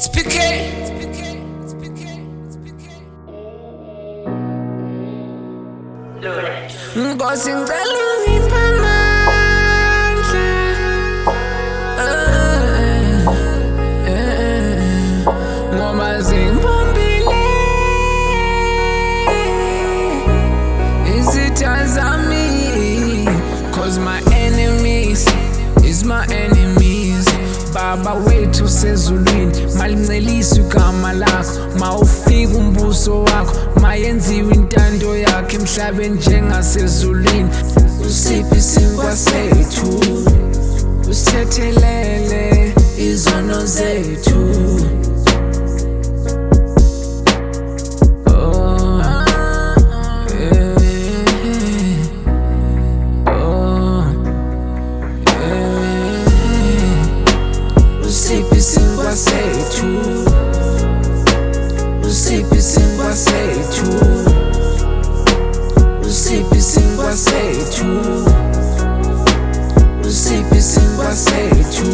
It's PK. Ngozi ngicela ungiphe amandla, ngoba zingibambile izitha zami, 'cause my enemies is my enemies. Baba wethu sezulwini, malincelisa igama lakho, mawufika umbuso wakho, mayenziwe intando yakho emhlabeni njengasezulwini. Usiphi isinkwa sethu, usithethelele izono zethu. Usiphi isinkwa sethu, usiphi isinkwa sethu, usiphi isinkwa sethu, usiphi isinkwa sethu.